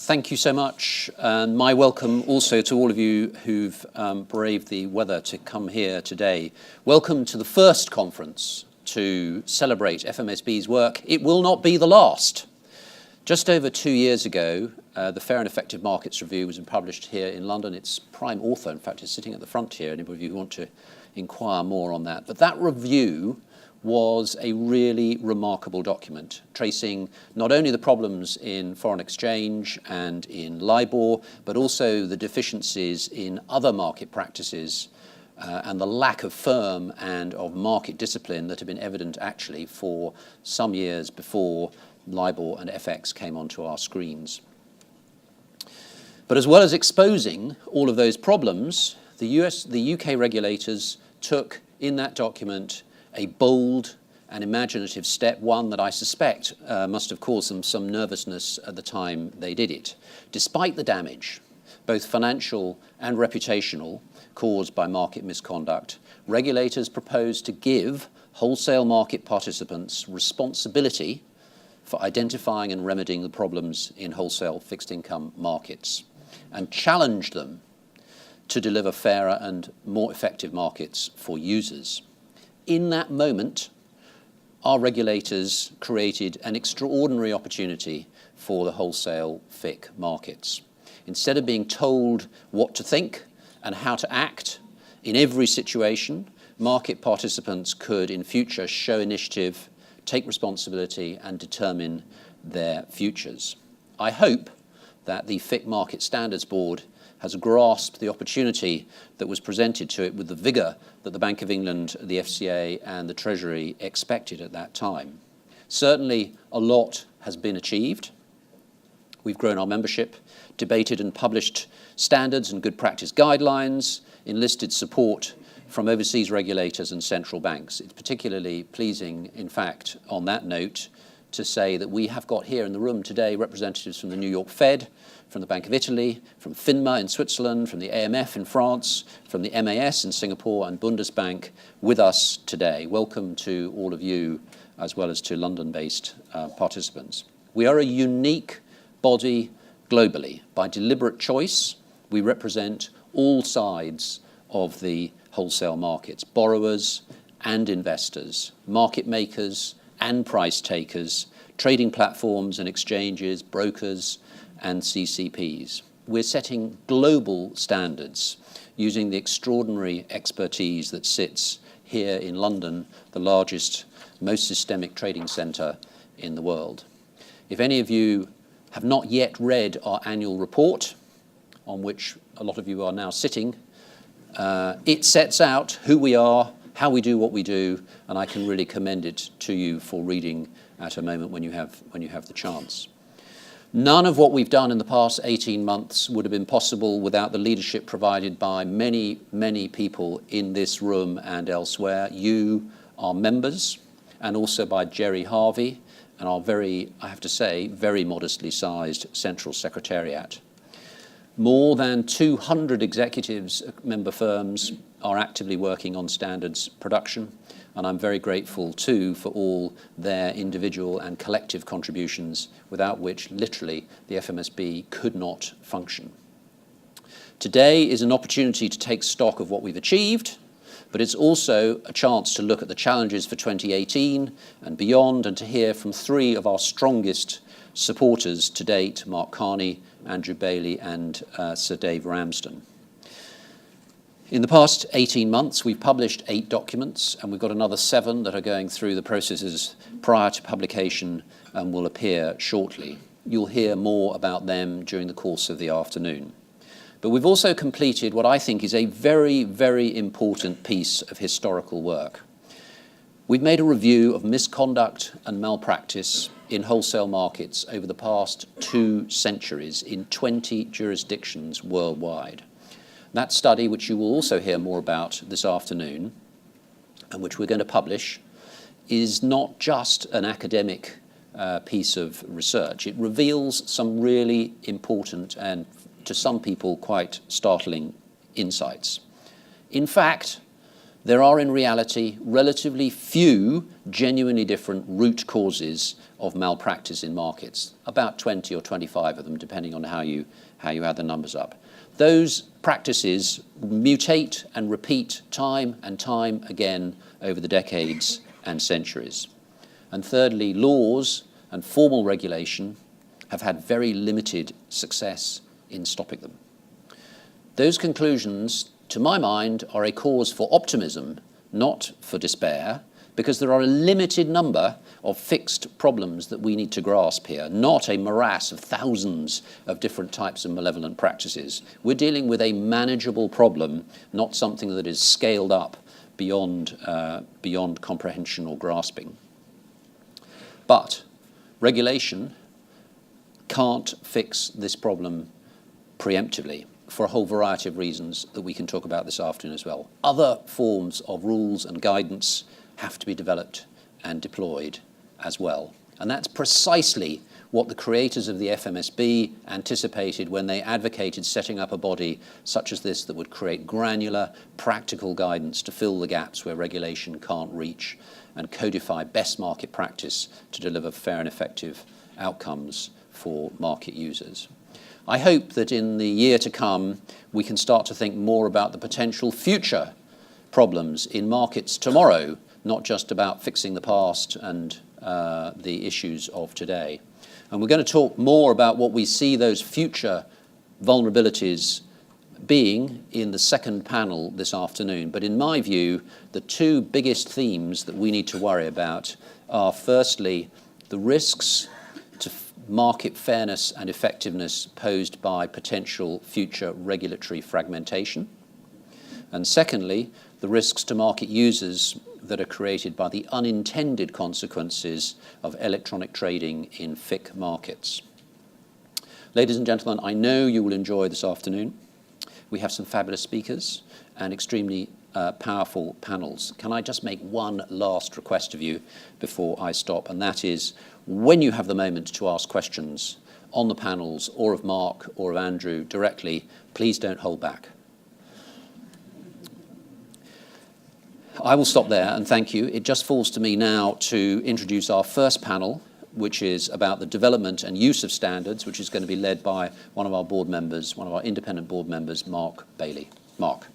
Thank you so much, and my welcome also to all of you who've braved the weather to come here today. Welcome to the first conference to celebrate FMSB's work. It will not be the last. Just over 2 years ago, the Fair and Effective Markets Review was published here in London. Its prime author, in fact, is sitting at the front here, anybody of you who want to inquire more on that. But that review was a really remarkable document, tracing not only the problems in foreign exchange and in LIBOR, but also the deficiencies in other market practices and the lack of firm and of market discipline that had been evident actually for some years before LIBOR and FX came onto our screens. But as well as exposing all of those problems, the UK regulators took in that document a bold and imaginative step, one that I suspect must have caused them some nervousness at the time they did it. Despite the damage, both financial and reputational, caused by market misconduct, regulators proposed to give wholesale market participants responsibility for identifying and remedying the problems in wholesale fixed income markets and challenged them to deliver fairer and more effective markets for users. In that moment, our regulators created an extraordinary opportunity for the wholesale FICC markets. Instead of being told what to think and how to act in every situation, market participants could in future show initiative, take responsibility, and determine their futures. I hope that the FICC Market Standards Board has grasped the opportunity that was presented to it with the vigour that the Bank of England, the FCA and the Treasury expected at that time. Certainly a lot has been achieved. We've grown our membership, debated and published standards and good practice guidelines, enlisted support from overseas regulators and central banks. It's particularly pleasing, in fact, on that note, to say that we have got here in the room today representatives from the New York Fed, from the Bank of Italy, from FINMA in Switzerland, from the AMF in France, from the MAS in Singapore and Bundesbank with us today. Welcome to all of you, as well as to London-based participants. We are a unique body globally. By deliberate choice, we represent all sides of the wholesale markets, borrowers and investors, market makers and price takers, trading platforms and exchanges, brokers and CCPs. We're setting global standards using the extraordinary expertise that sits here in London, the largest, most systemic trading centre in the world. If any of you have not yet read our annual report, on which a lot of you are now sitting, it sets out who we are, how we do what we do, and I can really commend it to you for reading at a moment when you have the chance. None of what we've done in the past 18 months would have been possible without the leadership provided by many, many people in this room and elsewhere. You, our members, and also by Jerry Harvey and our very, I have to say, very modestly sized Central Secretariat. More than 200 executives, member firms, are actively working on standards production, and I'm very grateful too for all their individual and collective contributions, without which literally the FMSB could not function. Today is an opportunity to take stock of what we've achieved, but it's also a chance to look at the challenges for 2018 and beyond, and to hear from three of our strongest supporters to date, Mark Carney, Andrew Bailey and Sir Dave Ramsden. In the past 18 months, we've published 8 documents, and we've got another 7 that are going through the processes prior to publication and will appear shortly. You'll hear more about them during the course of the afternoon. But we've also completed what I think is a very, very important piece of historical work. We've made a review of misconduct and malpractice in wholesale markets over the past 2 centuries in 20 jurisdictions worldwide. That study, which you will also hear more about this afternoon, and which we're going to publish, is not just an academic piece of research. It reveals some really important and, to some people, quite startling insights. In fact, there are in reality relatively few genuinely different root causes of malpractice in markets, about 20 or 25 of them, depending on how you add the numbers up. Those practices mutate and repeat time and time again over the decades and centuries. And thirdly, laws and formal regulation have had very limited success in stopping them. Those conclusions, to my mind, are a cause for optimism, not for despair, because there are a limited number of fixed problems that we need to grasp here, not a morass of thousands of different types of malevolent practices. We're dealing with a manageable problem, not something that is scaled up beyond comprehension or grasping. But regulation can't fix this problem preemptively for a whole variety of reasons that we can talk about this afternoon as well. Other forms of rules and guidance have to be developed and deployed as well. And that's precisely what the creators of the FMSB anticipated when they advocated setting up a body such as this that would create granular, practical guidance to fill the gaps where regulation can't reach and codify best market practice to deliver fair and effective outcomes for market users. I hope that in the year to come, we can start to think more about the potential future problems in markets tomorrow, not just about fixing the past and the issues of today. And we're going to talk more about what we see those future vulnerabilities being in the second panel this afternoon. But in my view, the two biggest themes that we need to worry about are, firstly, the risks to market fairness and effectiveness posed by potential future regulatory fragmentation. And secondly, the risks to market users that are created by the unintended consequences of electronic trading in FICC markets. Ladies and gentlemen, I know you will enjoy this afternoon. We have some fabulous speakers and extremely powerful panels. Can I just make one last request of you before I stop? And that is, when you have the moment to ask questions on the panels or of Mark or of Andrew directly, please don't hold back. I will stop there and thank you. It just falls to me now to introduce our first panel, which is about the development and use of standards, which is going to be led by one of our board members, one of our independent board members, Mark Bailey. Mark.